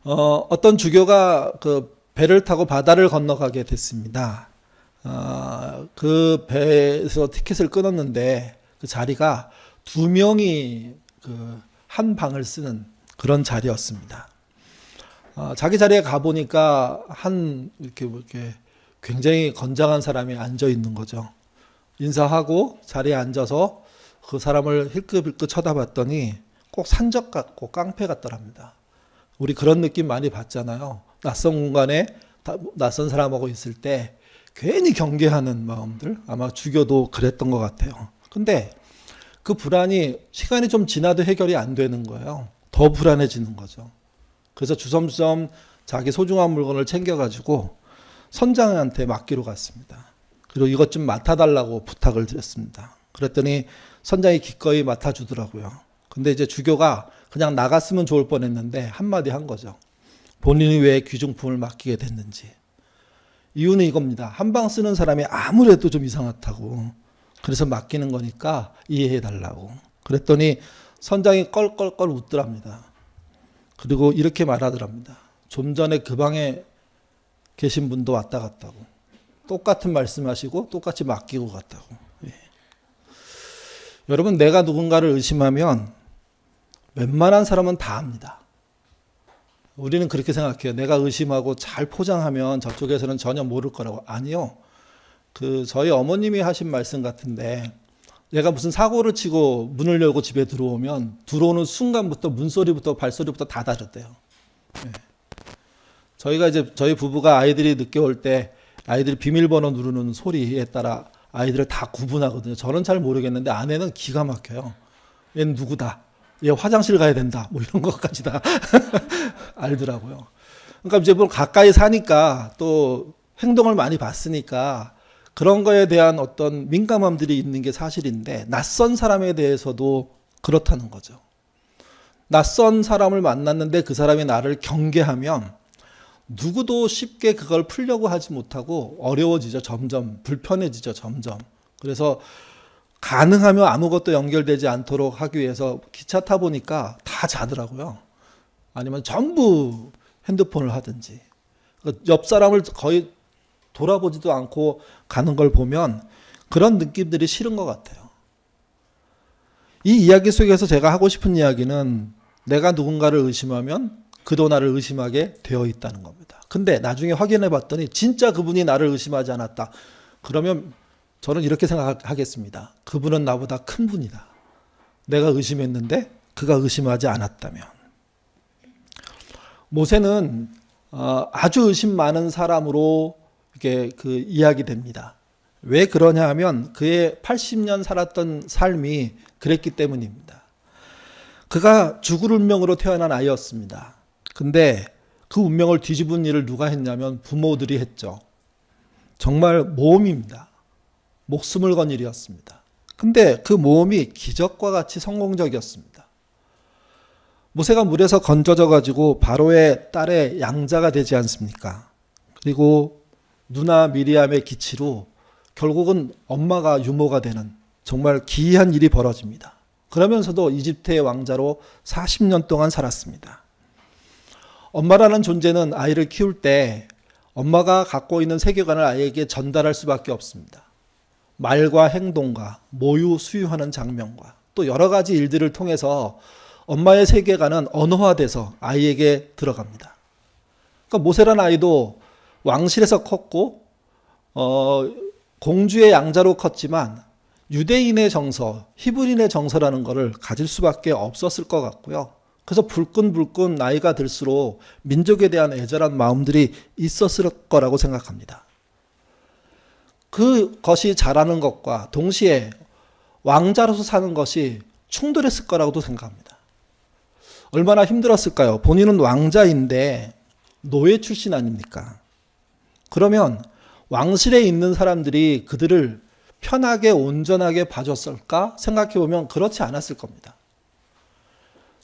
어떤 주교가 그 배를 타고 바다를 건너가게 됐습니다. 그 배에서 티켓을 끊었는데 그 자리가 두 명이 그 한 방을 쓰는 그런 자리였습니다. 자기 자리에 가보니까 이렇게 굉장히 건장한 사람이 앉아 있는 거죠. 인사하고 자리에 앉아서 그 사람을 힐끗힐끗 쳐다봤더니 꼭 산적 같고 깡패 같더랍니다. 우리 그런 느낌 많이 받잖아요. 낯선 공간에 낯선 사람하고 있을 때 괜히 경계하는 마음들, 아마 주교도 그랬던 것 같아요. 근데 그 불안이 시간이 좀 지나도 해결이 안 되는 거예요. 더 불안해지는 거죠. 그래서 주섬주섬 자기 소중한 물건을 챙겨가지고 선장한테 맡기러 갔습니다. 그리고 이것 좀 맡아달라고 부탁을 드렸습니다. 그랬더니 선장이 기꺼이 맡아주더라고요. 근데 이제 주교가 그냥 나갔으면 좋을 뻔했는데 한마디 한 거죠. 본인이 왜 귀중품을 맡기게 됐는지. 이유는 이겁니다. 한 방 쓰는 사람이 아무래도 좀 이상하다고. 그래서 맡기는 거니까 이해해달라고. 그랬더니 선장이 껄껄껄 웃더랍니다. 그리고 이렇게 말하더랍니다. 좀 전에 그 방에 계신 분도 왔다 갔다고. 똑같은 말씀하시고 똑같이 맡기고 갔다고. 예. 여러분, 내가 누군가를 의심하면 웬만한 사람은 다 압니다. 우리는 그렇게 생각해요. 내가 의심하고 잘 포장하면 저쪽에서는 전혀 모를 거라고. 아니요. 저희 어머님이 하신 말씀 같은데, 내가 무슨 사고를 치고 문을 열고 집에 들어오면 들어오는 순간부터 문소리부터 발소리부터 다 다르대요. 네. 저희 부부가 아이들이 늦게 올 때 아이들이 비밀번호 누르는 소리에 따라 아이들을 다 구분하거든요. 저는 잘 모르겠는데 아내는 기가 막혀요. 얘는 누구다. 얘 화장실 가야 된다. 뭐 이런 것까지 다 알더라고요. 그러니까 이제 뭐 가까이 사니까 또 행동을 많이 봤으니까 그런 거에 대한 어떤 민감함들이 있는 게 사실인데, 낯선 사람에 대해서도 그렇다는 거죠. 낯선 사람을 만났는데 그 사람이 나를 경계하면 누구도 쉽게 그걸 풀려고 하지 못하고 어려워지죠. 점점 불편해지죠. 점점. 그래서 가능하면 아무것도 연결되지 않도록 하기 위해서 기차 타보니까 다 자더라고요. 아니면 전부 핸드폰을 하든지. 옆 사람을 거의 돌아보지도 않고 가는 걸 보면 그런 느낌들이 싫은 것 같아요. 이 이야기 속에서 제가 하고 싶은 이야기는, 내가 누군가를 의심하면 그도 나를 의심하게 되어 있다는 겁니다. 근데 나중에 확인해 봤더니 진짜 그분이 나를 의심하지 않았다. 그러면 저는 이렇게 생각하겠습니다. 그분은 나보다 큰 분이다. 내가 의심했는데 그가 의심하지 않았다면. 모세는 아주 의심 많은 사람으로 이게 이야기됩니다. 왜 그러냐 하면 그의 80년 살았던 삶이 그랬기 때문입니다. 그가 죽을 운명으로 태어난 아이였습니다. 근데 그 운명을 뒤집은 일을 누가 했냐면 부모들이 했죠. 정말 모험입니다. 목숨을 건 일이었습니다. 근데 그 모험이 기적과 같이 성공적이었습니다. 모세가 물에서 건져져 가지고 바로의 딸의 양자가 되지 않습니까? 그리고 누나 미리암의 기치로 결국은 엄마가 유모가 되는 정말 기이한 일이 벌어집니다. 그러면서도 이집트의 왕자로 40년 동안 살았습니다. 엄마라는 존재는 아이를 키울 때 엄마가 갖고 있는 세계관을 아이에게 전달할 수밖에 없습니다. 말과 행동과 모유 수유하는 장면과 또 여러 가지 일들을 통해서 엄마의 세계관은 언어화돼서 아이에게 들어갑니다. 그러니까 모세라는 아이도 왕실에서 컸고 공주의 양자로 컸지만 유대인의 정서, 히브리인의 정서라는 것을 가질 수밖에 없었을 것 같고요. 그래서 불끈불끈 나이가 들수록 민족에 대한 애절한 마음들이 있었을 거라고 생각합니다. 그것이 자라는 것과 동시에 왕자로서 사는 것이 충돌했을 거라고도 생각합니다. 얼마나 힘들었을까요? 본인은 왕자인데 노예 출신 아닙니까? 그러면 왕실에 있는 사람들이 그들을 편하게 온전하게 봐줬을까 생각해보면 그렇지 않았을 겁니다.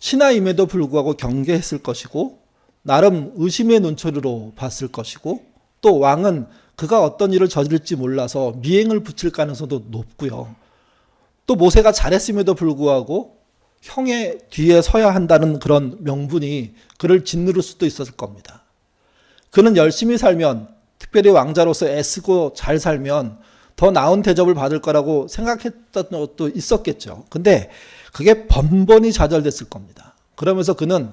신하임에도 불구하고 경계했을 것이고 나름 의심의 눈초리로 봤을 것이고, 또 왕은 그가 어떤 일을 저질지 몰라서 미행을 붙일 가능성도 높고요. 또 모세가 잘했음에도 불구하고 형의 뒤에 서야 한다는 그런 명분이 그를 짓누를 수도 있었을 겁니다. 그는 열심히 살면, 특별히 왕자로서 애쓰고 잘 살면 더 나은 대접을 받을 거라고 생각했던 것도 있었겠죠. 근데 그게 번번이 좌절됐을 겁니다. 그러면서 그는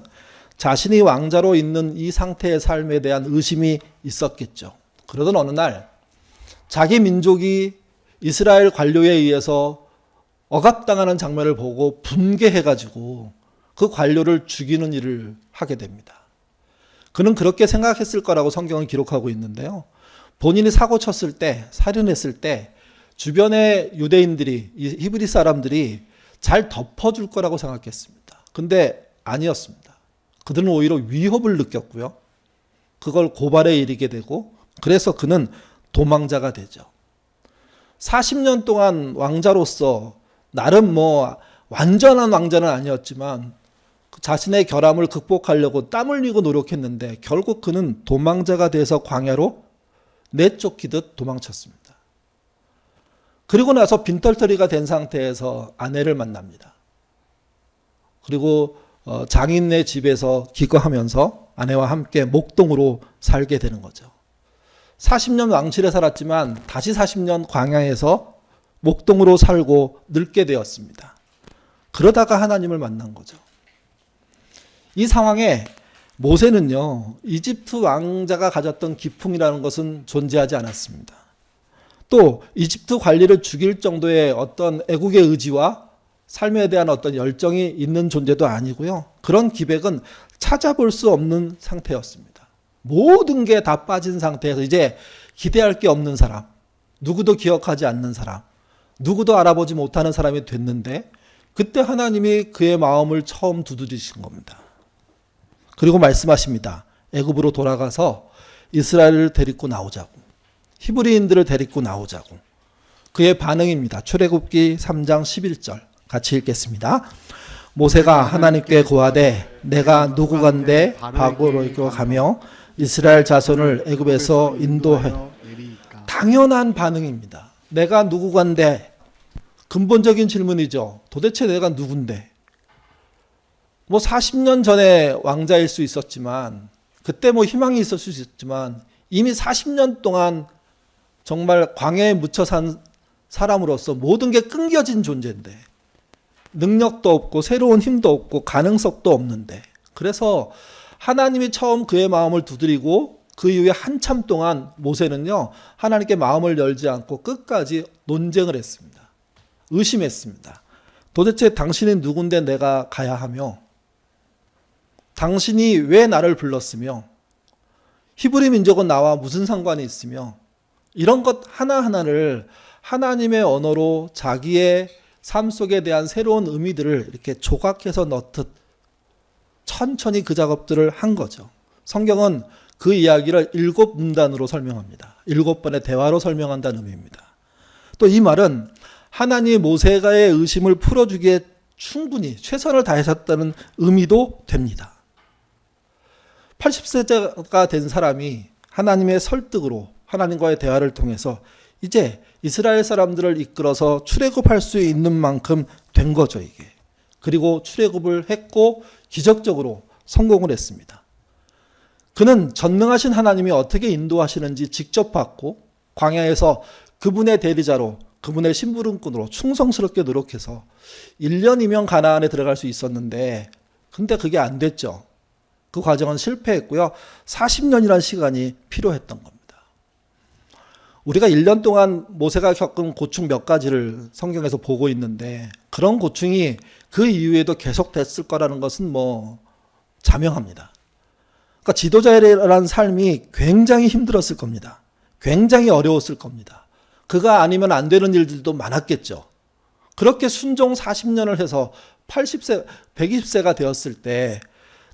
자신이 왕자로 있는 이 상태의 삶에 대한 의심이 있었겠죠. 그러던 어느 날 자기 민족이 이스라엘 관료에 의해서 억압당하는 장면을 보고 분개해가지고 그 관료를 죽이는 일을 하게 됩니다. 그는 그렇게 생각했을 거라고 성경은 기록하고 있는데요. 본인이 사고 쳤을 때, 살인했을 때 주변의 유대인들이, 히브리 사람들이 잘 덮어줄 거라고 생각했습니다. 근데 아니었습니다. 그들은 오히려 위협을 느꼈고요. 그걸 고발에 이르게 되고, 그래서 그는 도망자가 되죠. 40년 동안 왕자로서 나름 완전한 왕자는 아니었지만 자신의 결함을 극복하려고 땀 흘리고 노력했는데 결국 그는 도망자가 돼서 광야로 내쫓기듯 도망쳤습니다. 그리고 나서 빈털터리가 된 상태에서 아내를 만납니다. 그리고 장인네 집에서 기거하면서 아내와 함께 목동으로 살게 되는 거죠. 40년 왕실에 살았지만 다시 40년 광야에서 목동으로 살고 늙게 되었습니다. 그러다가 하나님을 만난 거죠. 이 상황에 모세는요, 이집트 왕자가 가졌던 기풍이라는 것은 존재하지 않았습니다. 또 이집트 관리를 죽일 정도의 어떤 애국의 의지와 삶에 대한 어떤 열정이 있는 존재도 아니고요. 그런 기백은 찾아볼 수 없는 상태였습니다. 모든 게 다 빠진 상태에서 이제 기대할 게 없는 사람, 누구도 기억하지 않는 사람, 누구도 알아보지 못하는 사람이 됐는데 그때 하나님이 그의 마음을 처음 두드리신 겁니다. 그리고 말씀하십니다. 애굽으로 돌아가서 이스라엘을 데리고 나오자고, 히브리인들을 데리고 나오자고. 그의 반응입니다. 출애굽기 3장 11절 같이 읽겠습니다. 모세가 하나님께 고하되 내가 누구간데 바로에게 가며 이스라엘 자손을 애굽에서 인도해. 당연한 반응입니다. 내가 누구간데, 근본적인 질문이죠. 도대체 내가 누군데? 40년 전에 왕자일 수 있었지만, 그때 희망이 있었을 수 있었지만 이미 40년 동안 정말 광야에 묻혀 산 사람으로서 모든 게 끊겨진 존재인데, 능력도 없고 새로운 힘도 없고 가능성도 없는데, 그래서 하나님이 처음 그의 마음을 두드리고 그 이후에 한참 동안 모세는요, 하나님께 마음을 열지 않고 끝까지 논쟁을 했습니다. 의심했습니다. 도대체 당신이 누군데 내가 가야 하며, 당신이 왜 나를 불렀으며, 히브리 민족은 나와 무슨 상관이 있으며, 이런 것 하나하나를 하나님의 언어로 자기의 삶 속에 대한 새로운 의미들을 이렇게 조각해서 넣듯 천천히 그 작업들을 한 거죠. 성경은 그 이야기를 7문단으로 설명합니다. 7번의 대화로 설명한다는 의미입니다. 또 이 말은 하나님이 모세가의 의심을 풀어주기에 충분히 최선을 다하셨다는 의미도 됩니다. 80세가 된 사람이 하나님의 설득으로 하나님과의 대화를 통해서 이제 이스라엘 사람들을 이끌어서 출애굽할 수 있는 만큼 된 거죠, 이게. 그리고 출애굽을 했고 기적적으로 성공을 했습니다. 그는 전능하신 하나님이 어떻게 인도하시는지 직접 봤고 광야에서 그분의 대리자로, 그분의 심부름꾼으로 충성스럽게 노력해서 1년이면 가나안에 들어갈 수 있었는데, 근데 그게 안 됐죠. 그 과정은 실패했고요. 40년이라는 시간이 필요했던 겁니다. 우리가 1년 동안 모세가 겪은 고충 몇 가지를 성경에서 보고 있는데, 그런 고충이 그 이후에도 계속됐을 거라는 것은 자명합니다. 그러니까 지도자라는 삶이 굉장히 힘들었을 겁니다. 굉장히 어려웠을 겁니다. 그가 아니면 안 되는 일들도 많았겠죠. 그렇게 순종 40년을 해서 80세, 120세가 되었을 때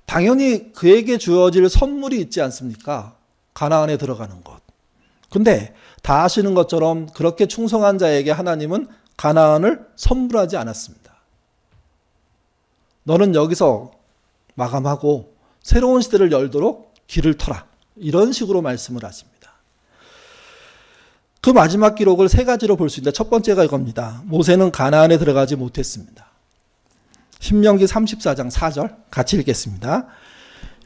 당연히 그에게 주어질 선물이 있지 않습니까? 가나안에 들어가는 것. 근데 다 아시는 것처럼 그렇게 충성한 자에게 하나님은 가나안을 선물하지 않았습니다. 너는 여기서 마감하고 새로운 시대를 열도록 길을 터라. 이런 식으로 말씀을 하십니다. 그 마지막 기록을 3가지로 볼 수 있는데, 첫 번째가 이겁니다. 모세는 가나안에 들어가지 못했습니다. 신명기 34장 4절 같이 읽겠습니다.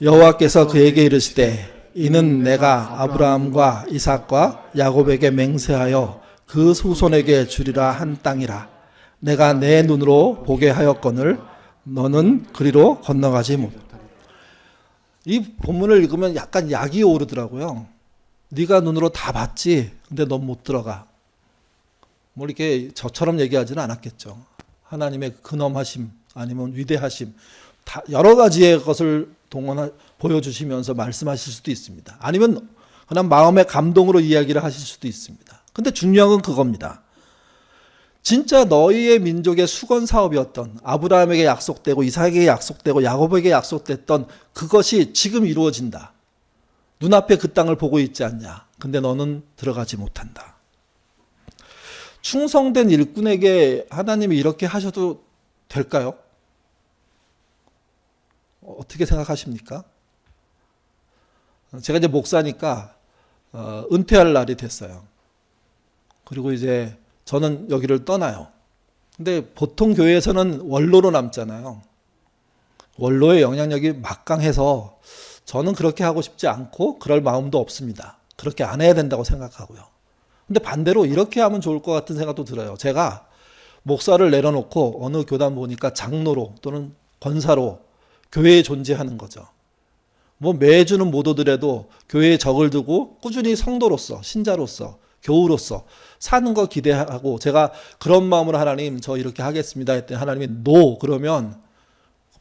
여호와께서 그에게 이르시되 이는 내가 아브라함과 이삭과 야곱에게 맹세하여 그 후손에게 주리라 한 땅이라. 내가 내 눈으로 보게 하였거늘 너는 그리로 건너가지 못. 이 본문을 읽으면 약간 약이 오르더라고요. 네가 눈으로 다 봤지. 근데 넌 못 들어가. 뭐 이렇게 저처럼 얘기하지는 않았겠죠. 하나님의 근엄하심 아니면 위대하심 다 여러 가지의 것을 보여주시면서 말씀하실 수도 있습니다. 아니면 그냥 마음의 감동으로 이야기를 하실 수도 있습니다. 근데 중요한 건 그겁니다. 진짜 너희의 민족의 수건 사업이었던 아브라함에게 약속되고 이삭에게 약속되고 야곱에게 약속됐던 그것이 지금 이루어진다. 눈앞에 그 땅을 보고 있지 않냐. 근데 너는 들어가지 못한다. 충성된 일꾼에게 하나님이 이렇게 하셔도 될까요? 어떻게 생각하십니까? 제가 이제 목사니까 은퇴할 날이 됐어요. 그리고 이제 저는 여기를 떠나요. 근데 보통 교회에서는 원로로 남잖아요. 원로의 영향력이 막강해서 저는 그렇게 하고 싶지 않고 그럴 마음도 없습니다. 그렇게 안 해야 된다고 생각하고요. 근데 반대로 이렇게 하면 좋을 것 같은 생각도 들어요. 제가 목사를 내려놓고 어느 교단 보니까 장로로 또는 권사로 교회에 존재하는 거죠. 뭐 매주는 못 오더라도 교회에 적을 두고 꾸준히 성도로서 신자로서 교우로서 사는 거 기대하고 제가 그런 마음으로 하나님 저 이렇게 하겠습니다 했더니 하나님이 노 그러면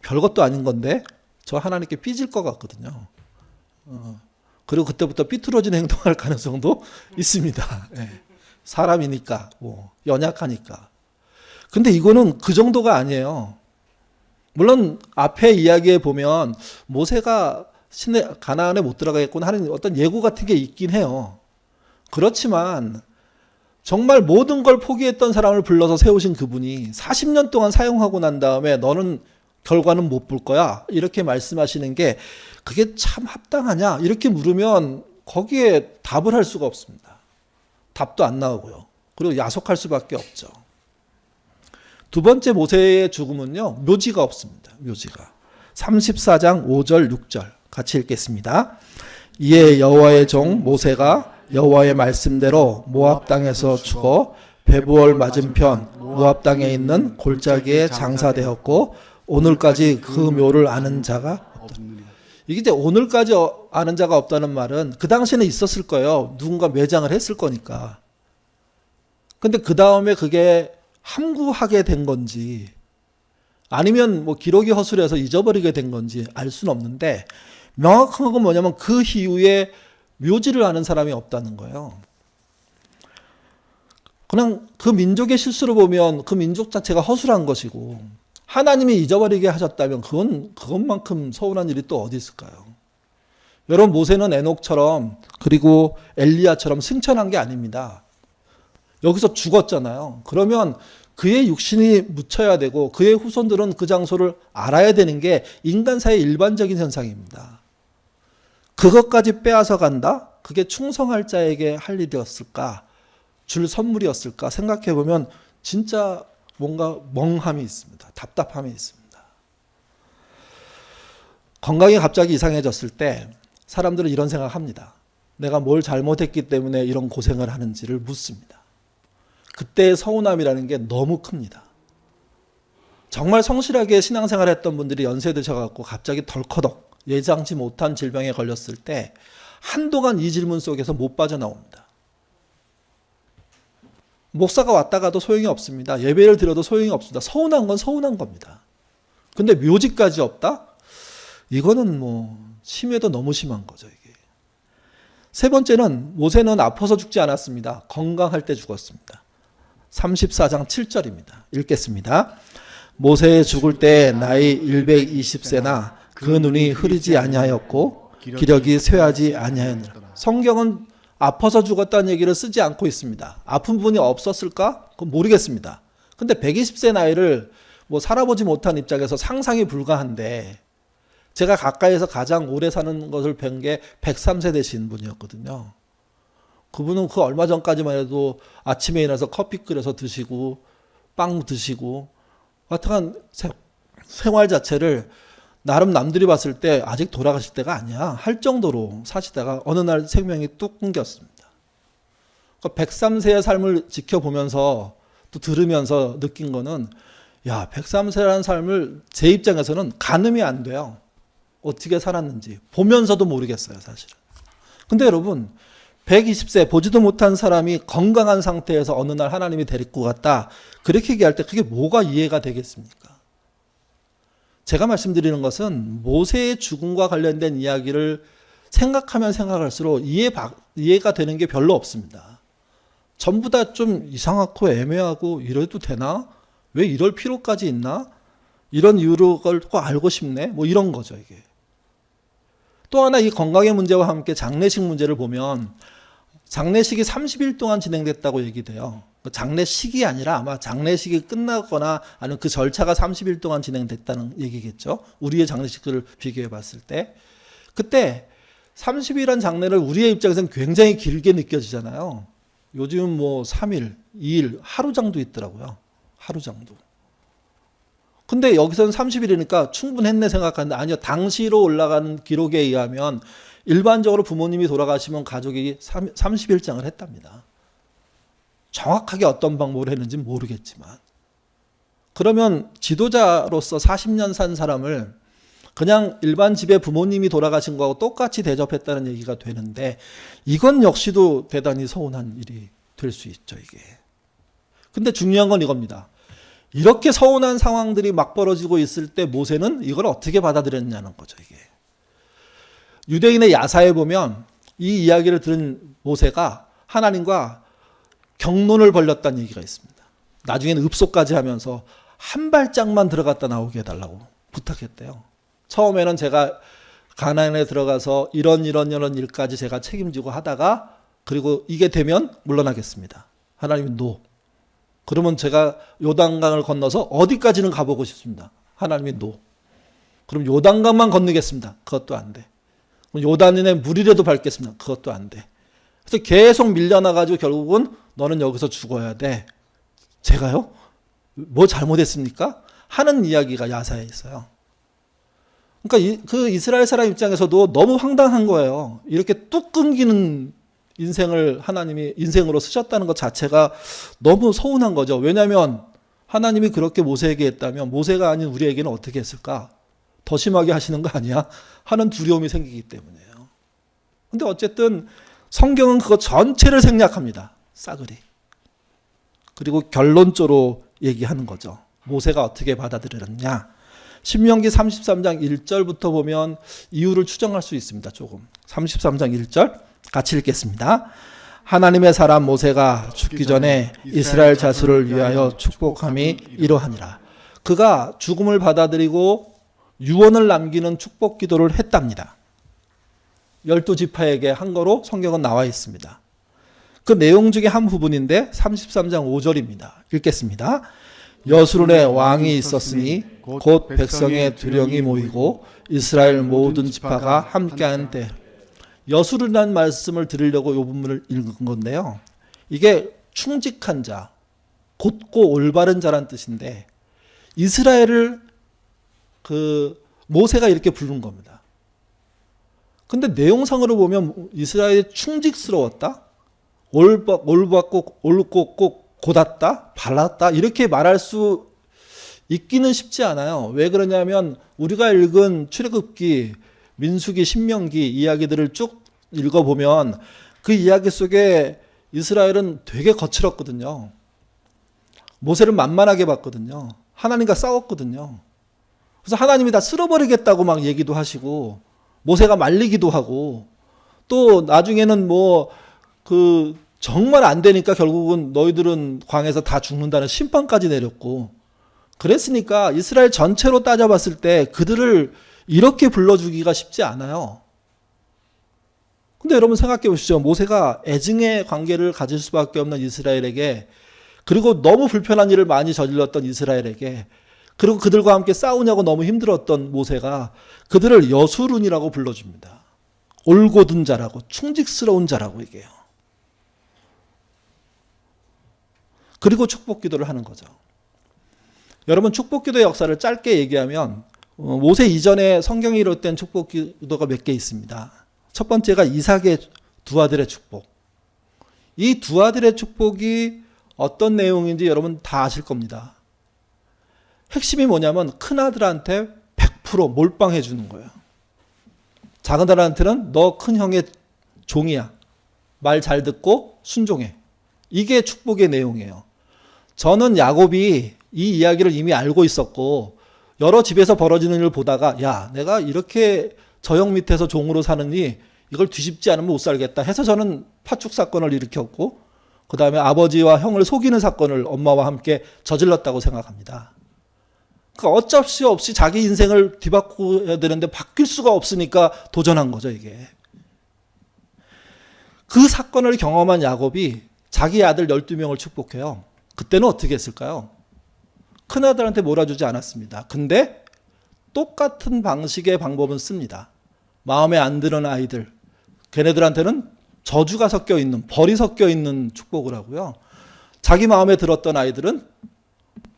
별것도 아닌 건데 저 하나님께 삐질 것 같거든요. 그리고 그때부터 삐뚤어진 행동할 가능성도 있습니다. 네. 사람이니까 뭐 연약하니까. 근데 이거는 그 정도가 아니에요. 물론 앞에 이야기에 보면 모세가 신의 가나안에 못 들어가겠구나 하는 어떤 예고 같은 게 있긴 해요. 그렇지만 정말 모든 걸 포기했던 사람을 불러서 세우신 그분이 40년 동안 사용하고 난 다음에 너는 결과는 못 볼 거야 이렇게 말씀하시는 게 그게 참 합당하냐 이렇게 물으면 거기에 답을 할 수가 없습니다. 답도 안 나오고요. 그리고 야속할 수밖에 없죠. 두 번째 모세의 죽음은요. 묘지가 없습니다. 묘지가. 34장 5절 6절 같이 읽겠습니다. 이에 여호와의 종 모세가 여호와의 말씀대로 모압 땅에서 죽어 베부월 맞은편 모압 땅에 있는 골짜기에 장사되었고 오늘까지 그 묘를 아는 자가 없다. 이게 이제 오늘까지 아는 자가 없다는 말은 그 당시에는 있었을 거예요. 누군가 매장을 했을 거니까. 근데 그 다음에 그게 함구하게 된 건지 아니면 뭐 기록이 허술해서 잊어버리게 된 건지 알 수는 없는데 명확한 건 뭐냐면 그 이후에 묘지를 아는 사람이 없다는 거예요. 그냥 그 민족의 실수로 보면 그 민족 자체가 허술한 것이고 하나님이 잊어버리게 하셨다면 그것만큼 서운한 일이 또 어디 있을까요? 여러분 모세는 에녹처럼 그리고 엘리야처럼 승천한 게 아닙니다. 여기서 죽었잖아요. 그러면 그의 육신이 묻혀야 되고 그의 후손들은 그 장소를 알아야 되는 게 인간사의 일반적인 현상입니다. 그것까지 빼앗아 간다? 그게 충성할 자에게 할 일이었을까? 줄 선물이었을까? 생각해 보면 진짜 뭔가 멍함이 있습니다. 답답함이 있습니다. 건강이 갑자기 이상해졌을 때 사람들은 이런 생각합니다. 내가 뭘 잘못했기 때문에 이런 고생을 하는지를 묻습니다. 그때의 서운함이라는 게 너무 큽니다. 정말 성실하게 신앙생활 했던 분들이 연세 드셔갖고 갑자기 덜커덕 예상치 못한 질병에 걸렸을 때 한동안 이 질문 속에서 못 빠져나옵니다. 목사가 왔다 가도 소용이 없습니다. 예배를 드려도 소용이 없습니다. 서운한 건 서운한 겁니다. 근데 묘지까지 없다? 이거는 뭐 심해도 너무 심한 거죠. 이게. 세 번째는 모세는 아파서 죽지 않았습니다. 건강할 때 죽었습니다. 34장 7절입니다. 읽겠습니다. 모세 죽을 때 나이 120세나 그 눈이 흐리지 아니하였고 기력이 쇠하지 아니하였느라. 성경은 아파서 죽었다는 얘기를 쓰지 않고 있습니다. 아픈 분이 없었을까? 그건 모르겠습니다. 근데 120세 나이를 뭐 살아보지 못한 입장에서 상상이 불가한데 제가 가까이에서 가장 오래 사는 것을 뵌 게 103세 되신 분이었거든요. 그분은 그 얼마 전까지만 해도 아침에 일어나서 커피 끓여서 드시고 빵 드시고 하여튼 생활 자체를 나름 남들이 봤을 때 아직 돌아가실 때가 아니야 할 정도로 사시다가 어느 날 생명이 뚝 끊겼습니다. 그러니까 103세의 삶을 지켜보면서 또 들으면서 느낀 거는, 야, 103세라는 삶을 제 입장에서는 가늠이 안 돼요. 어떻게 살았는지 보면서도 모르겠어요, 사실은. 근데 여러분, 120세 보지도 못한 사람이 건강한 상태에서 어느 날 하나님이 데리고 갔다, 그렇게 얘기할 때 그게 뭐가 이해가 되겠습니까? 제가 말씀드리는 것은 모세의 죽음과 관련된 이야기를 생각하면 생각할수록 이해가 되는 게 별로 없습니다. 전부 다 좀 이상하고 애매하고, 이래도 되나? 왜 이럴 필요까지 있나? 이런 이유로 꼭 알고 싶네? 뭐 이런 거죠, 이게. 또 하나 이 건강의 문제와 함께 장례식 문제를 보면, 장례식이 30일 동안 진행됐다고 얘기돼요. 장례식이 아니라 아마 장례식이 끝나거나 아니면 그 절차가 30일 동안 진행됐다는 얘기겠죠. 우리의 장례식을 비교해 봤을 때. 그때 30일한 장례를 우리의 입장에서는 굉장히 길게 느껴지잖아요. 요즘은 뭐 3일, 2일, 하루 정도 있더라고요. 하루 정도. 근데 여기서는 30일이니까 충분했네 생각하는데, 아니요. 당시로 올라가는 기록에 의하면 일반적으로 부모님이 돌아가시면 가족이 30일장을 했답니다. 정확하게 어떤 방법으로 했는지 모르겠지만. 그러면 지도자로서 40년 산 사람을 그냥 일반 집에 부모님이 돌아가신 거하고 똑같이 대접했다는 얘기가 되는데, 이건 역시도 대단히 서운한 일이 될 수 있죠, 이게. 근데 중요한 건 이겁니다. 이렇게 서운한 상황들이 막 벌어지고 있을 때 모세는 이걸 어떻게 받아들였냐는 거죠, 이게. 유대인의 야사에 보면 이 이야기를 들은 모세가 하나님과 경론을 벌였다는 얘기가 있습니다. 나중에는 읍소까지 하면서 한 발짝만 들어갔다 나오게 해달라고 부탁했대요. 처음에는 제가 가나안에 들어가서 이런 일까지 제가 책임지고 하다가, 그리고 이게 되면 물러나겠습니다. 하나님이 노. 그러면 제가 요단강을 건너서 어디까지는 가보고 싶습니다. 하나님이 노. 그럼 요단강만 건너겠습니다. 그것도 안 돼. 요단인의 물이라도 밟겠습니다. 그것도 안 돼. 그래서 계속 밀려나가지고 결국은 너는 여기서 죽어야 돼. 제가요? 뭐 잘못했습니까? 하는 이야기가 야사에 있어요. 그러니까 그 이스라엘 사람 입장에서도 너무 황당한 거예요. 이렇게 뚝 끊기는 인생을 하나님이 인생으로 쓰셨다는 것 자체가 너무 서운한 거죠. 왜냐하면 하나님이 그렇게 모세에게 했다면 모세가 아닌 우리에게는 어떻게 했을까? 더 심하게 하시는 거 아니야? 하는 두려움이 생기기 때문이에요. 근데 어쨌든 성경은 그거 전체를 생략합니다. 싸그리. 그리고 결론적으로 얘기하는 거죠. 모세가 어떻게 받아들였냐. 신명기 33장 1절부터 보면 이유를 추정할 수 있습니다. 조금. 33장 1절 같이 읽겠습니다. 하나님의 사람 모세가 죽기 전에 이스라엘 자손을 위하여 축복함이 이러하니라. 그가 죽음을 받아들이고 유언을 남기는 축복 기도를 했답니다. 12지파에게 한 거로 성경은 나와 있습니다. 그 내용 중에 한 부분인데 33장 5절입니다. 읽겠습니다. 여수론에 왕이 있었으니 곧 백성의 두령이 모이고 이스라엘 모든 지파가 함께한 때. 여수론이라는 말씀을 드리려고 이 부분을 읽은 건데요. 이게 충직한 자, 곧고 올바른 자란 뜻인데 이스라엘을 모세가 이렇게 부른 겁니다. 근데 내용상으로 보면 이스라엘이 충직스러웠다, 올바고 옳고 곧았다, 발랐다 이렇게 말할 수 있기는 쉽지 않아요. 왜 그러냐면 우리가 읽은 출애굽기, 민수기, 신명기 이야기들을 쭉 읽어보면 그 이야기 속에 이스라엘은 되게 거칠었거든요. 모세를 만만하게 봤거든요. 하나님과 싸웠거든요. 그래서 하나님이 다 쓸어버리겠다고 막 얘기도 하시고 모세가 말리기도 하고 또 나중에는 정말 안 되니까 결국은 너희들은 광에서 다 죽는다는 심판까지 내렸고, 그랬으니까 이스라엘 전체로 따져봤을 때 그들을 이렇게 불러주기가 쉽지 않아요. 근데 여러분 생각해 보시죠. 모세가 애증의 관계를 가질 수밖에 없는 이스라엘에게, 그리고 너무 불편한 일을 많이 저질렀던 이스라엘에게, 그리고 그들과 함께 싸우냐고 너무 힘들었던 모세가 그들을 여수룬이라고 불러줍니다. 올곧은 자라고, 충직스러운 자라고 얘기해요. 그리고 축복 기도를 하는 거죠. 여러분 축복기도의 역사를 짧게 얘기하면 모세 이전에 성경이 이뤘던 축복기도가 몇 개 있습니다. 첫 번째가 이삭의 두 아들의 축복. 이 두 아들의 축복이 어떤 내용인지 여러분 다 아실 겁니다. 핵심이 뭐냐면 큰 아들한테 100% 몰빵해 주는 거예요. 작은 아들한테는 너 큰 형의 종이야. 말 잘 듣고 순종해. 이게 축복의 내용이에요. 저는 야곱이 이 이야기를 이미 알고 있었고 여러 집에서 벌어지는 일을 보다가 야, 내가 이렇게 저 형 밑에서 종으로 사느니 이걸 뒤집지 않으면 못 살겠다 해서 저는 파축 사건을 일으켰고 그 다음에 아버지와 형을 속이는 사건을 엄마와 함께 저질렀다고 생각합니다. 그러니까 어쩔 수 없이 자기 인생을 뒤바꿔야 되는데 바뀔 수가 없으니까 도전한 거죠, 이게. 그 사건을 경험한 야곱이 자기 아들 12명을 축복해요. 그때는 어떻게 했을까요? 큰아들한테 몰아주지 않았습니다. 근데 똑같은 방식의 방법은 씁니다. 마음에 안 드는 아이들, 걔네들한테는 저주가 섞여 있는, 벌이 섞여 있는 축복을 하고요. 자기 마음에 들었던 아이들은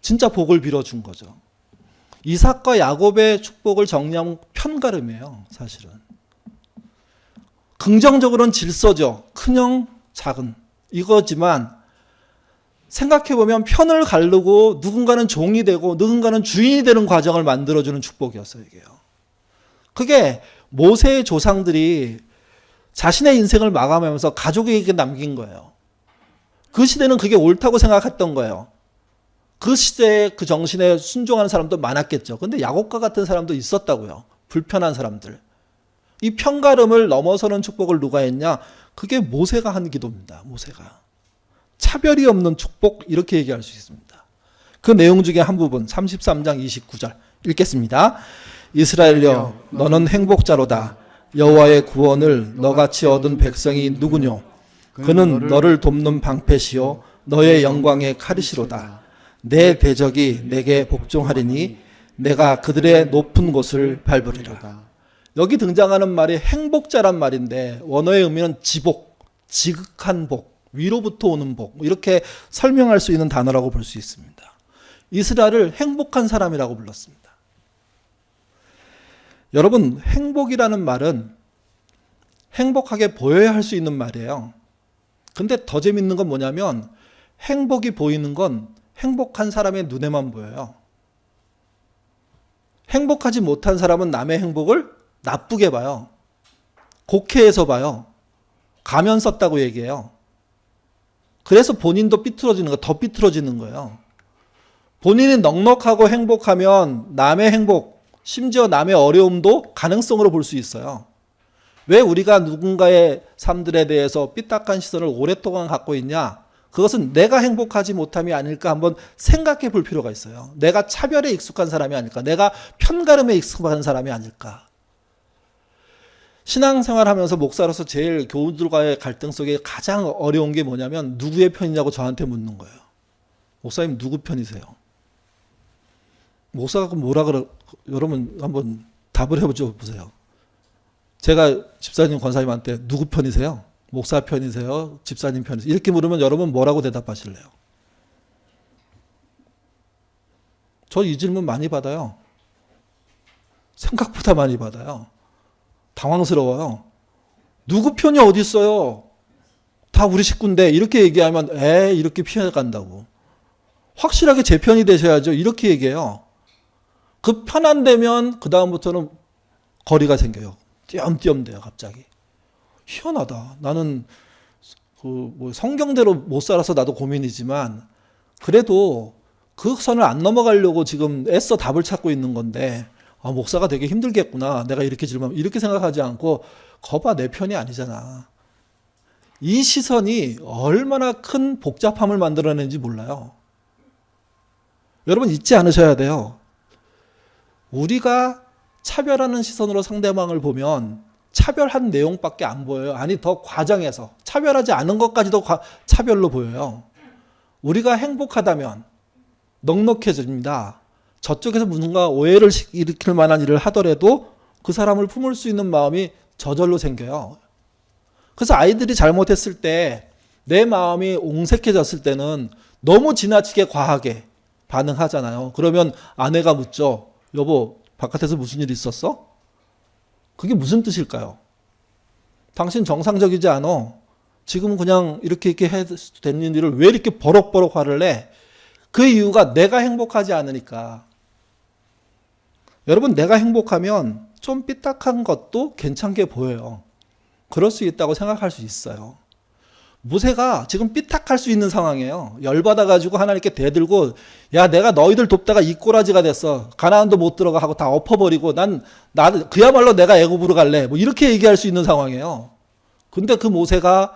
진짜 복을 빌어준 거죠. 이삭과 야곱의 축복을 정리하면 편가름이에요, 사실은. 긍정적으로는 질서죠. 큰형, 작은. 이거지만 생각해보면 편을 가르고 누군가는 종이 되고 누군가는 주인이 되는 과정을 만들어주는 축복이었어요, 이게요. 그게 모세의 조상들이 자신의 인생을 마감하면서 가족에게 남긴 거예요. 그 시대는 그게 옳다고 생각했던 거예요. 그 시대에 그 정신에 순종하는 사람도 많았겠죠. 근데 야곱과 같은 사람도 있었다고요. 불편한 사람들. 이 편가름을 넘어서는 축복을 누가 했냐? 그게 모세가 한 기도입니다. 모세가. 차별이 없는 축복 이렇게 얘기할 수 있습니다. 그 내용 중에 한 부분 33장 29절 읽겠습니다. 이스라엘여 너는 행복자로다. 여호와의 구원을 너같이 얻은 백성이 누구뇨? 그는 너를 돕는 방패시요 너의 영광의 칼이시로다. 내 대적이 내게 복종하리니 내가 그들의 높은 곳을 밟으리라. 여기 등장하는 말이 행복자란 말인데 원어의 의미는 지복, 지극한 복, 위로부터 오는 복 이렇게 설명할 수 있는 단어라고 볼 수 있습니다. 이스라엘을 행복한 사람이라고 불렀습니다. 여러분 행복이라는 말은 행복하게 보여야 할 수 있는 말이에요. 근데 더 재밌는 건 뭐냐면 행복이 보이는 건 행복한 사람의 눈에만 보여요. 행복하지 못한 사람은 남의 행복을 나쁘게 봐요. 곡해해서 봐요. 가면 썼다고 얘기해요. 그래서 본인도 삐뚤어지는 거, 더 삐뚤어지는 거예요. 본인이 넉넉하고 행복하면 남의 행복, 심지어 남의 어려움도 가능성으로 볼 수 있어요. 왜 우리가 누군가의 삶들에 대해서 삐딱한 시선을 오랫동안 갖고 있냐? 그것은 내가 행복하지 못함이 아닐까 한번 생각해 볼 필요가 있어요. 내가 차별에 익숙한 사람이 아닐까? 내가 편가름에 익숙한 사람이 아닐까? 신앙생활 하면서 목사로서 제일 교우들과의 갈등 속에 가장 어려운 게 뭐냐면 누구의 편이냐고 저한테 묻는 거예요. 목사님 누구 편이세요? 목사가 뭐라 그러, 여러분 한번 답을 해보세요. 제가 집사님 권사님한테 누구 편이세요? 목사 편이세요? 집사님 편이세요? 이렇게 물으면 여러분 뭐라고 대답하실래요? 저 이 질문 많이 받아요. 생각보다 많이 받아요. 당황스러워요. 누구 편이 어디 있어요? 다 우리 식구인데 이렇게 얘기하면 이렇게 피해간다고. 확실하게 제 편이 되셔야죠. 이렇게 얘기해요. 그 편 안 되면 그 다음부터는 거리가 생겨요. 띄엄띄엄 돼요. 갑자기. 희한하다. 나는 성경대로 못 살아서 나도 고민이지만 그래도 그 선을 안 넘어가려고 지금 애써 답을 찾고 있는 건데 목사가 되게 힘들겠구나. 내가 이렇게 질문하면 이렇게 생각하지 않고 거봐 내 편이 아니잖아. 이 시선이 얼마나 큰 복잡함을 만들어내는지 몰라요. 여러분 잊지 않으셔야 돼요. 우리가 차별하는 시선으로 상대방을 보면 차별한 내용밖에 안 보여요. 아니 더 과장해서 차별하지 않은 것까지도 차별로 보여요. 우리가 행복하다면 넉넉해집니다. 저쪽에서 무슨가 오해를 일으킬 만한 일을 하더라도 그 사람을 품을 수 있는 마음이 저절로 생겨요. 그래서 아이들이 잘못했을 때 내 마음이 옹색해졌을 때는 너무 지나치게 과하게 반응하잖아요. 그러면 아내가 묻죠. 여보, 바깥에서 무슨 일 있었어? 그게 무슨 뜻일까요? 당신 정상적이지 않아. 지금 그냥 이렇게 해도 되는 일을 왜 이렇게 버럭버럭 화를 내? 그 이유가 내가 행복하지 않으니까. 여러분, 내가 행복하면 좀 삐딱한 것도 괜찮게 보여요. 그럴 수 있다고 생각할 수 있어요. 모세가 지금 삐딱할 수 있는 상황이에요. 열받아가지고 하나님께 대들고, 야, 내가 너희들 돕다가 이 꼬라지가 됐어. 가나안도 못 들어가 하고 다 엎어버리고 그야말로 내가 애굽으로 갈래. 뭐 이렇게 얘기할 수 있는 상황이에요. 근데 그 모세가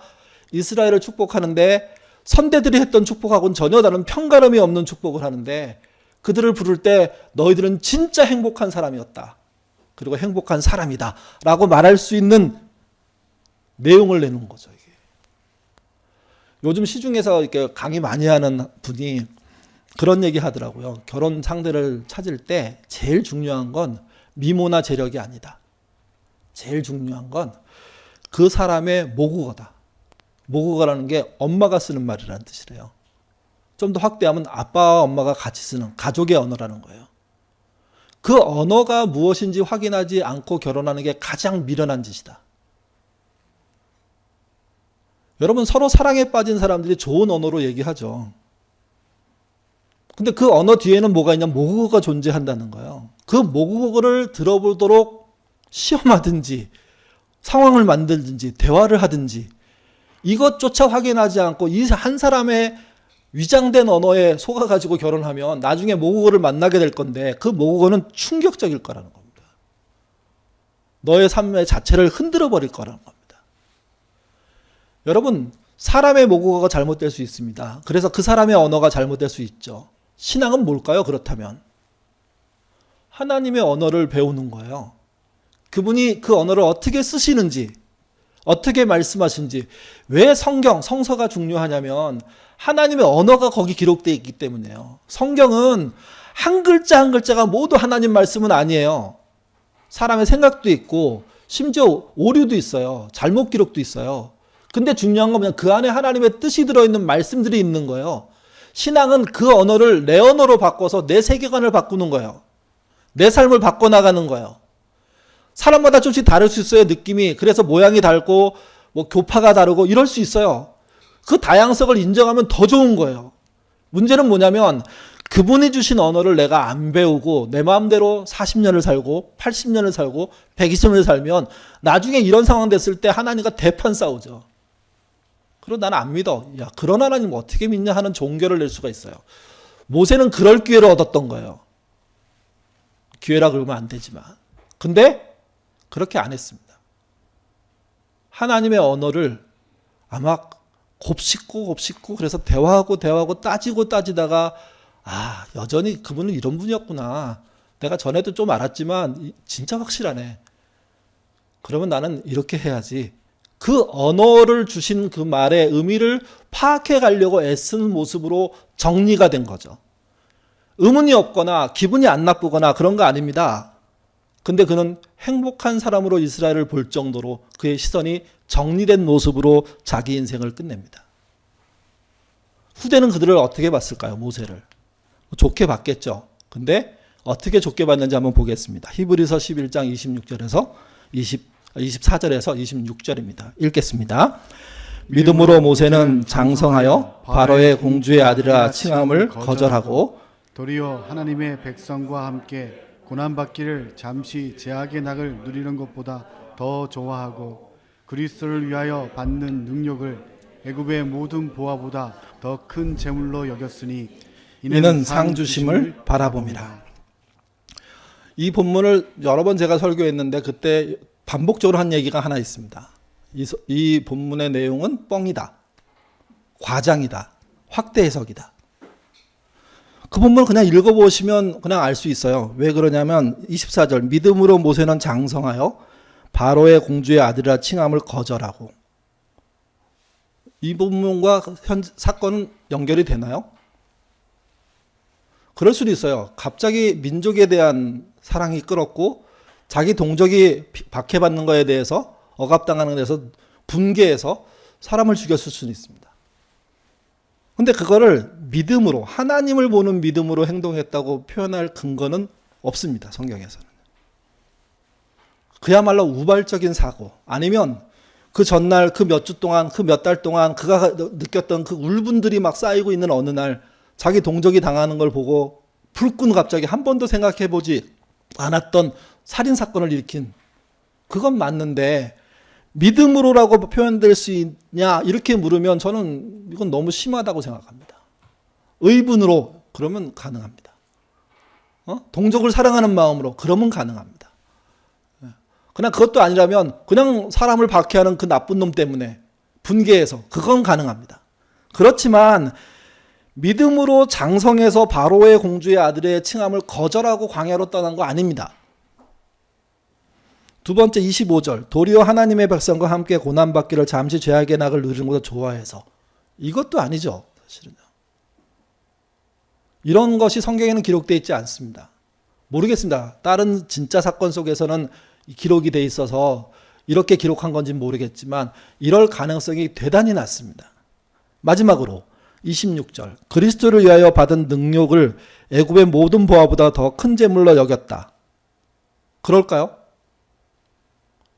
이스라엘을 축복하는데 선대들이 했던 축복하고는 전혀 다른 편가름이 없는 축복을 하는데 그들을 부를 때 너희들은 진짜 행복한 사람이었다. 그리고 행복한 사람이다. 라고 말할 수 있는 내용을 내놓은 거죠. 이게. 요즘 시중에서 이렇게 강의 많이 하는 분이 그런 얘기 하더라고요. 결혼 상대를 찾을 때 제일 중요한 건 미모나 재력이 아니다. 제일 중요한 건 그 사람의 모국어다. 모국어라는 게 엄마가 쓰는 말이라는 뜻이래요. 좀 더 확대하면 아빠와 엄마가 같이 쓰는 가족의 언어라는 거예요. 그 언어가 무엇인지 확인하지 않고 결혼하는 게 가장 미련한 짓이다. 여러분, 서로 사랑에 빠진 사람들이 좋은 언어로 얘기하죠. 근데 그 언어 뒤에는 뭐가 있냐면 모국어가 존재한다는 거예요. 그 모국어를 들어보도록 시험하든지 상황을 만들든지 대화를 하든지 이것조차 확인하지 않고 이 한 사람의 위장된 언어에 속아가지고 결혼하면 나중에 모국어를 만나게 될 건데 그 모국어는 충격적일 거라는 겁니다. 너의 삶의 자체를 흔들어 버릴 거라는 겁니다. 여러분, 사람의 모국어가 잘못될 수 있습니다. 그래서 그 사람의 언어가 잘못될 수 있죠. 신앙은 뭘까요? 그렇다면 하나님의 언어를 배우는 거예요. 그분이 그 언어를 어떻게 쓰시는지, 어떻게 말씀하시는지. 왜 성서가 중요하냐면 하나님의 언어가 거기 기록되어 있기 때문이에요. 성경은 한 글자 한 글자가 모두 하나님 말씀은 아니에요. 사람의 생각도 있고 심지어 오류도 있어요. 잘못 기록도 있어요. 근데 중요한 건 그냥 그 안에 하나님의 뜻이 들어있는 말씀들이 있는 거예요. 신앙은 그 언어를 내 언어로 바꿔서 내 세계관을 바꾸는 거예요. 내 삶을 바꿔나가는 거예요. 사람마다 조금씩 다를 수 있어요, 느낌이. 그래서 모양이 다르고 뭐 교파가 다르고 이럴 수 있어요. 그 다양성을 인정하면 더 좋은 거예요. 문제는 뭐냐면 그분이 주신 언어를 내가 안 배우고 내 마음대로 40년을 살고 80년을 살고 120년을 살면 나중에 이런 상황 됐을 때 하나님과 대판 싸우죠. 그리고 나는 안 믿어. 야, 그런 하나님 어떻게 믿냐 하는 종교를 낼 수가 있어요. 모세는 그럴 기회를 얻었던 거예요. 기회라 그러면 안 되지만. 근데 그렇게 안 했습니다. 하나님의 언어를 아마 곱씹고 그래서 대화하고 따지다가 여전히 그분은 이런 분이었구나. 내가 전에도 좀 알았지만 진짜 확실하네. 그러면 나는 이렇게 해야지. 그 언어를 주신 그 말의 의미를 파악해 가려고 애쓰는 모습으로 정리가 된 거죠. 의문이 없거나 기분이 안 나쁘거나 그런 거 아닙니다. 근데 그는 행복한 사람으로 이스라엘을 볼 정도로 그의 시선이 정리된 모습으로 자기 인생을 끝냅니다. 후대는 그들을 어떻게 봤을까요? 모세를. 좋게 봤겠죠. 근데 어떻게 좋게 봤는지 한번 보겠습니다. 히브리서 11장 26절에서 24절에서 26절입니다. 읽겠습니다. 믿음으로 모세는 장성하여 바로의 공주의 아들이라 칭함을 거절하고 도리어 하나님의 백성과 함께 고난받기를 잠시 제약의 낙을 누리는 것보다 더 좋아하고 그리스도를 위하여 받는 능력을 애굽의 모든 보화보다 더 큰 재물로 여겼으니 이는 상 주심을 바라봄이라. 이 본문을 여러 번 제가 설교했는데 그때 반복적으로 한 얘기가 하나 있습니다. 이 본문의 내용은 뻥이다, 과장이다, 확대 해석이다. 그 본문을 그냥 읽어보시면 그냥 알 수 있어요. 왜 그러냐면 24절 믿음으로 모세는 장성하여 바로의 공주의 아들이라 칭함을 거절하고. 이 본문과 현 사건은 연결이 되나요? 그럴 수도 있어요. 갑자기 민족에 대한 사랑이 끓었고 자기 동족이 박해받는 거에 대해서 억압당하는 데서 분개해서 사람을 죽였을 수는 있습니다. 근데 그거를 믿음으로, 하나님을 보는 믿음으로 행동했다고 표현할 근거는 없습니다. 성경에서는. 그야말로 우발적인 사고, 아니면 그 전날, 그 몇 주 동안, 그 몇 달 동안 그가 느꼈던 그 울분들이 막 쌓이고 있는 어느 날 자기 동족이 당하는 걸 보고 불끈 갑자기 한 번도 생각해보지 않았던 살인사건을 일으킨, 그건 맞는데 믿음으로라고 표현될 수 있냐 이렇게 물으면 저는 이건 너무 심하다고 생각합니다. 의분으로 그러면 가능합니다. 동족을 사랑하는 마음으로 그러면 가능합니다. 그냥 그것도 아니라면 그냥 사람을 박해하는 그 나쁜 놈 때문에 분개해서 그건 가능합니다. 그렇지만 믿음으로 장성해서 바로의 공주의 아들의 칭함을 거절하고 광야로 떠난 거 아닙니다. 두 번째 25절, 도리어 하나님의 백성과 함께 고난받기를 잠시 죄악의 낙을 누리는 것을 좋아해서, 이것도 아니죠. 사실은요. 이런 것이 성경에는 기록되어 있지 않습니다. 모르겠습니다. 다른 진짜 사건 속에서는 기록이 돼 있어서 이렇게 기록한 건지 모르겠지만 이럴 가능성이 대단히 낮습니다. 마지막으로 26절, 그리스도를 위하여 받은 능력을 애굽의 모든 보화보다 더 큰 재물로 여겼다. 그럴까요?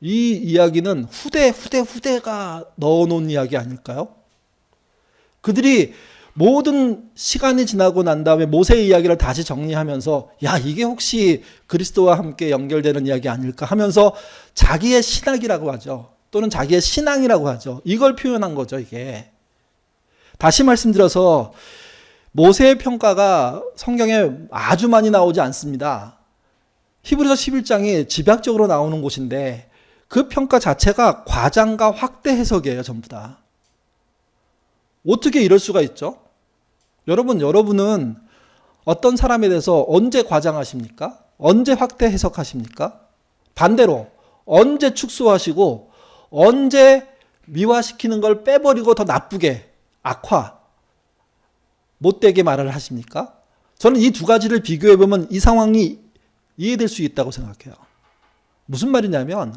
이 이야기는 후대가 넣어놓은 이야기 아닐까요? 그들이 모든 시간이 지나고 난 다음에 모세의 이야기를 다시 정리하면서 야, 이게 혹시 그리스도와 함께 연결되는 이야기 아닐까 하면서 자기의 신학이라고 하죠. 또는 자기의 신앙이라고 하죠. 이걸 표현한 거죠, 이게. 다시 말씀드려서 모세의 평가가 성경에 아주 많이 나오지 않습니다. 히브리서 11장이 집약적으로 나오는 곳인데 그 평가 자체가 과장과 확대 해석이에요, 전부 다. 어떻게 이럴 수가 있죠? 여러분은 어떤 사람에 대해서 언제 과장하십니까? 언제 확대 해석하십니까? 반대로 언제 축소하시고 언제 미화시키는 걸 빼버리고 더 나쁘게 악화, 못되게 말을 하십니까? 저는 이 두 가지를 비교해보면 이 상황이 이해될 수 있다고 생각해요. 무슨 말이냐면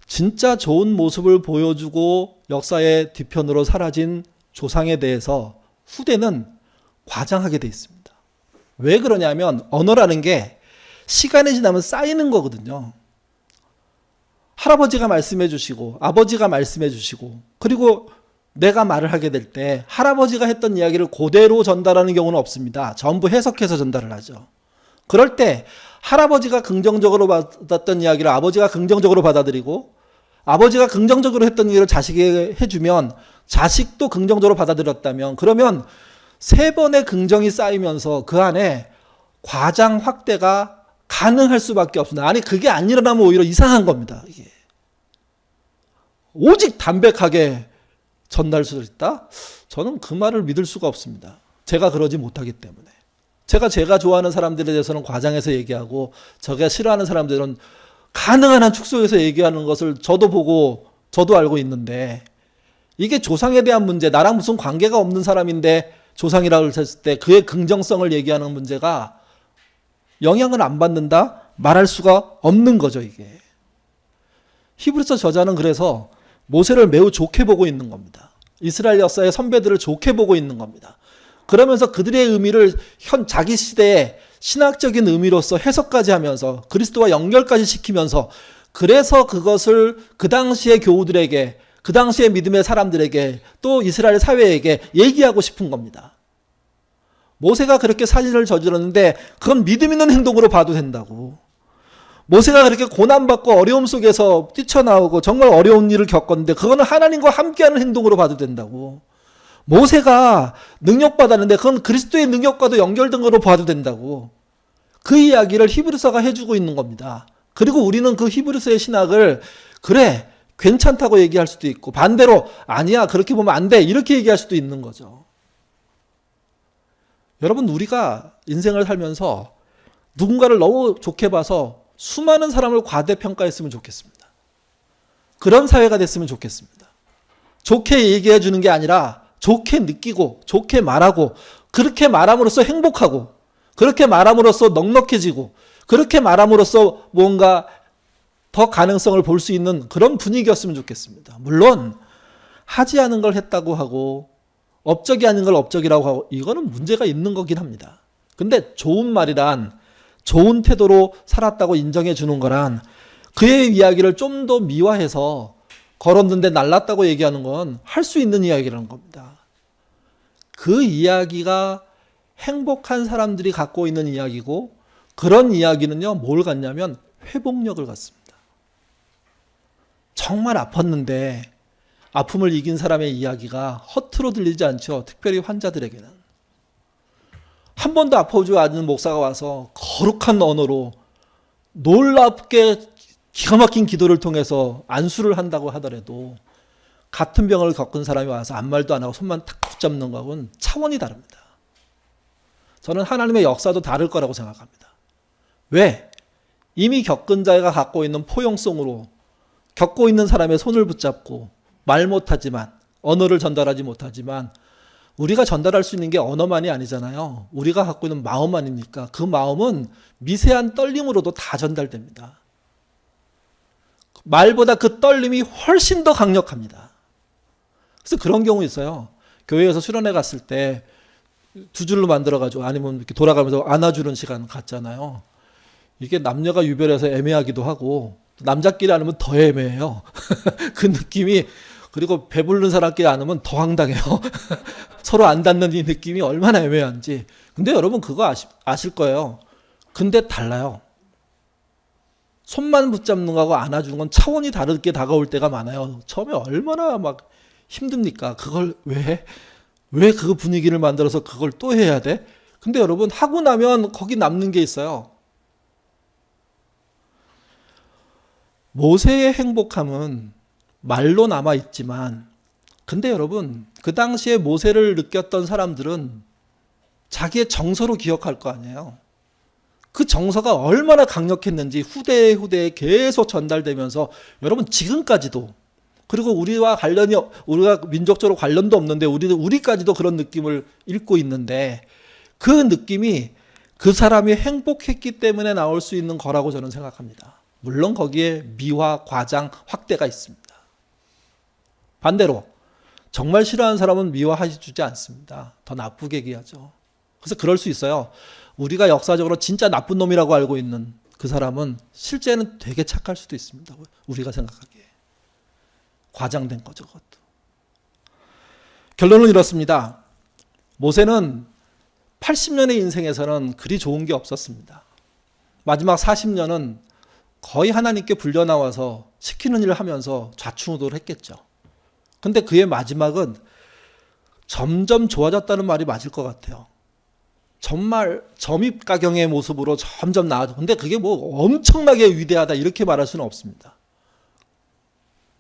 진짜 좋은 모습을 보여주고 역사의 뒤편으로 사라진 조상에 대해서 후대는 과장하게 돼 있습니다. 왜 그러냐면 언어라는 게 시간이 지나면 쌓이는 거거든요. 할아버지가 말씀해 주시고 아버지가 말씀해 주시고 그리고 내가 말을 하게 될 때 할아버지가 했던 이야기를 그대로 전달하는 경우는 없습니다. 전부 해석해서 전달을 하죠. 그럴 때 할아버지가 긍정적으로 받았던 이야기를 아버지가 긍정적으로 받아들이고 아버지가 긍정적으로 했던 얘기를 자식에게 해주면 자식도 긍정적으로 받아들였다면 그러면 세 번의 긍정이 쌓이면서 그 안에 과장 확대가 가능할 수밖에 없습니다. 아니 그게 안 일어나면 오히려 이상한 겁니다. 이게. 오직 담백하게 전달할 수 있다? 저는 그 말을 믿을 수가 없습니다. 제가 그러지 못하기 때문에. 제가 좋아하는 사람들에 대해서는 과장해서 얘기하고 제가 싫어하는 사람들은 가능한 한 축소해서 얘기하는 것을 저도 보고 저도 알고 있는데 이게 조상에 대한 문제, 나랑 무슨 관계가 없는 사람인데 조상이라고 했을 때 그의 긍정성을 얘기하는 문제가 영향을 안 받는다? 말할 수가 없는 거죠, 이게. 히브리서 저자는 그래서 모세를 매우 좋게 보고 있는 겁니다. 이스라엘 역사의 선배들을 좋게 보고 있는 겁니다. 그러면서 그들의 의미를 자기 시대의 신학적인 의미로서 해석까지 하면서 그리스도와 연결까지 시키면서 그래서 그것을 그 당시의 교우들에게 그 당시의 믿음의 사람들에게 또 이스라엘 사회에게 얘기하고 싶은 겁니다. 모세가 그렇게 살인을 저질렀는데 그건 믿음 있는 행동으로 봐도 된다고. 모세가 그렇게 고난받고 어려움 속에서 뛰쳐나오고 정말 어려운 일을 겪었는데 그거는 하나님과 함께하는 행동으로 봐도 된다고. 모세가 능력받았는데 그건 그리스도의 능력과도 연결된 거로 봐도 된다고. 그 이야기를 히브리서가 해주고 있는 겁니다. 그리고 우리는 그 히브리서의 신학을 그래 괜찮다고 얘기할 수도 있고 반대로 아니야 그렇게 보면 안 돼 이렇게 얘기할 수도 있는 거죠. 여러분 우리가 인생을 살면서 누군가를 너무 좋게 봐서 수많은 사람을 과대평가했으면 좋겠습니다. 그런 사회가 됐으면 좋겠습니다. 좋게 얘기해 주는 게 아니라 좋게 느끼고 좋게 말하고 그렇게 말함으로써 행복하고 그렇게 말함으로써 넉넉해지고 그렇게 말함으로써 뭔가 더 가능성을 볼 수 있는 그런 분위기였으면 좋겠습니다. 물론 하지 않은 걸 했다고 하고 업적이 아닌 걸 업적이라고 하고 이거는 문제가 있는 거긴 합니다. 근데 좋은 말이란 좋은 태도로 살았다고 인정해 주는 거란 그의 이야기를 좀 더 미화해서 걸었는데 날랐다고 얘기하는 건 할 수 있는 이야기라는 겁니다. 그 이야기가 행복한 사람들이 갖고 있는 이야기고 그런 이야기는요 뭘 갖냐면 회복력을 갖습니다. 정말 아팠는데 아픔을 이긴 사람의 이야기가 허투루 들리지 않죠. 특별히 환자들에게는. 한 번도 아파오지 않은 목사가 와서 거룩한 언어로 놀랍게 기가 막힌 기도를 통해서 안수를 한다고 하더라도 같은 병을 겪은 사람이 와서 아무 말도 안 하고 손만 탁 붙잡는 거하고는 차원이 다릅니다. 저는 하나님의 역사도 다를 거라고 생각합니다. 왜? 이미 겪은 자가 갖고 있는 포용성으로 겪고 있는 사람의 손을 붙잡고 말 못하지만 언어를 전달하지 못하지만 우리가 전달할 수 있는 게 언어만이 아니잖아요. 우리가 갖고 있는 마음 아닙니까? 그 마음은 미세한 떨림으로도 다 전달됩니다. 말보다 그 떨림이 훨씬 더 강력합니다. 그래서 그런 경우 있어요. 교회에서 수련회 갔을 때 두 줄로 만들어가지고 아니면 이렇게 돌아가면서 안아주는 시간 갖잖아요. 이게 남녀가 유별해서 애매하기도 하고 남자끼리 안으면 더 애매해요. 그 느낌이. 그리고 배부른 사람끼리 안으면 더 황당해요. 서로 안 닿는 이 느낌이 얼마나 애매한지. 근데 여러분 그거 아실 거예요. 근데 달라요. 손만 붙잡는 거하고 안아주는 건 차원이 다르게 다가올 때가 많아요. 처음에 얼마나 막 힘듭니까? 그걸 왜 그 분위기를 만들어서 그걸 또 해야 돼? 근데 여러분 하고 나면 거기 남는 게 있어요. 모세의 행복함은 말로 남아있지만 근데 여러분 그 당시에 모세를 느꼈던 사람들은 자기의 정서로 기억할 거 아니에요. 그 정서가 얼마나 강력했는지 후대에 계속 전달되면서 여러분 지금까지도 그리고 우리가 민족적으로 관련도 없는데 우리까지도 그런 느낌을 읽고 있는데 그 느낌이 그 사람이 행복했기 때문에 나올 수 있는 거라고 저는 생각합니다. 물론 거기에 미화, 과장, 확대가 있습니다. 반대로 정말 싫어하는 사람은 미화해주지 않습니다. 더 나쁘게 얘기하죠. 그래서 그럴 수 있어요. 우리가 역사적으로 진짜 나쁜 놈이라고 알고 있는 그 사람은 실제는 되게 착할 수도 있습니다. 우리가 생각하기에. 과장된 거죠. 그것도. 결론은 이렇습니다. 모세는 80년의 인생에서는 그리 좋은 게 없었습니다. 마지막 40년은 거의 하나님께 불려나와서 시키는 일을 하면서 좌충우돌을 했겠죠. 근데 그의 마지막은 점점 좋아졌다는 말이 맞을 것 같아요. 정말 점입가경의 모습으로 점점 나아져. 근데 그게 뭐 엄청나게 위대하다 이렇게 말할 수는 없습니다.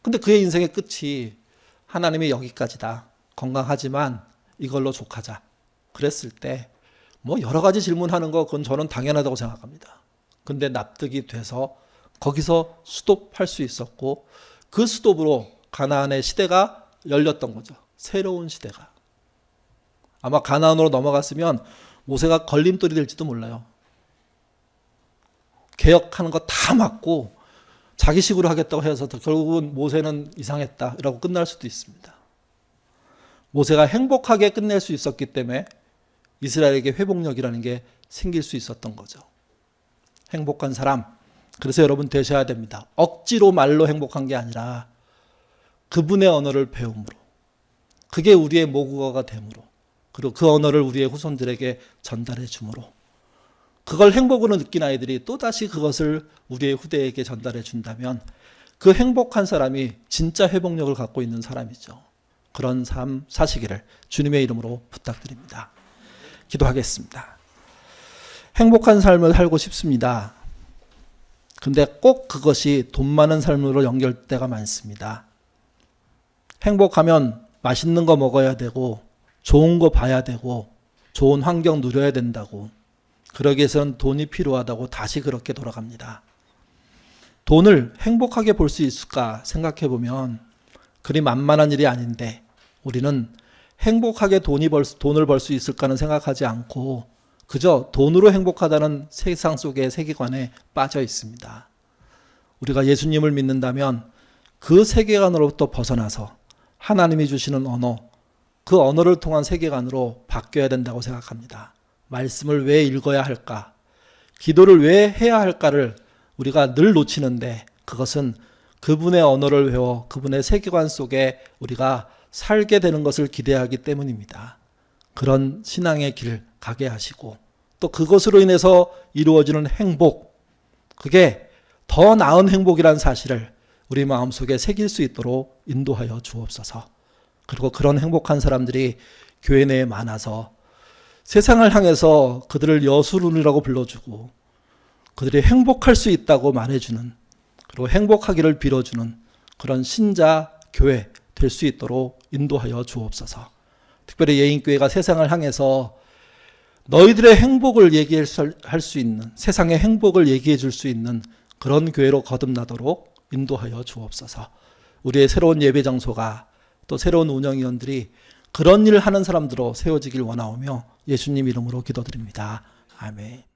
근데 그의 인생의 끝이 하나님의 여기까지다. 건강하지만 이걸로 족하자. 그랬을 때 뭐 여러 가지 질문하는 거 그건 저는 당연하다고 생각합니다. 근데 납득이 돼서 거기서 스톱할 수 있었고 그 스톱으로 가나안의 시대가 열렸던 거죠. 새로운 시대가. 아마 가나안으로 넘어갔으면 모세가 걸림돌이 될지도 몰라요. 개혁하는 거 다 맞고 자기식으로 하겠다고 해서 결국은 모세는 이상했다라고 끝날 수도 있습니다. 모세가 행복하게 끝낼 수 있었기 때문에 이스라엘에게 회복력이라는 게 생길 수 있었던 거죠. 행복한 사람. 그래서 여러분 되셔야 됩니다. 억지로 말로 행복한 게 아니라 그분의 언어를 배움으로. 그게 우리의 모국어가 됨으로. 그리고 그 언어를 우리의 후손들에게 전달해 줌으로. 그걸 행복으로 느낀 아이들이 또다시 그것을 우리의 후대에게 전달해 준다면 그 행복한 사람이 진짜 회복력을 갖고 있는 사람이죠. 그런 삶 사시기를 주님의 이름으로 부탁드립니다. 기도하겠습니다. 행복한 삶을 살고 싶습니다. 근데 꼭 그것이 돈 많은 삶으로 연결될 때가 많습니다. 행복하면 맛있는 거 먹어야 되고 좋은 거 봐야 되고 좋은 환경 누려야 된다고 그러기 위해서는 돈이 필요하다고 다시 그렇게 돌아갑니다. 돈을 행복하게 볼 수 있을까 생각해 보면 그리 만만한 일이 아닌데 우리는 행복하게 돈을 벌 수 있을까는 생각하지 않고 그저 돈으로 행복하다는 세상 속의 세계관에 빠져 있습니다. 우리가 예수님을 믿는다면 그 세계관으로부터 벗어나서 하나님이 주시는 언어, 그 언어를 통한 세계관으로 바뀌어야 된다고 생각합니다. 말씀을 왜 읽어야 할까? 기도를 왜 해야 할까를 우리가 늘 놓치는데 그것은 그분의 언어를 배워 그분의 세계관 속에 우리가 살게 되는 것을 기대하기 때문입니다. 그런 신앙의 길 가게 하시고 또 그것으로 인해서 이루어지는 행복, 그게 더 나은 행복이란 사실을 우리 마음속에 새길 수 있도록 인도하여 주옵소서. 그리고 그런 행복한 사람들이 교회 내에 많아서 세상을 향해서 그들을 여수론이라고 불러주고 그들이 행복할 수 있다고 말해주는, 그리고 행복하기를 빌어주는 그런 신자 교회 될 수 있도록 인도하여 주옵소서. 특별히 예인교회가 세상을 향해서 너희들의 행복을 얘기할 수 있는, 세상의 행복을 얘기해 줄 수 있는 그런 교회로 거듭나도록 인도하여 주옵소서. 우리의 새로운 예배 장소가 또 새로운 운영위원들이 그런 일을 하는 사람들로 세워지길 원하오며 예수님 이름으로 기도드립니다. 아멘.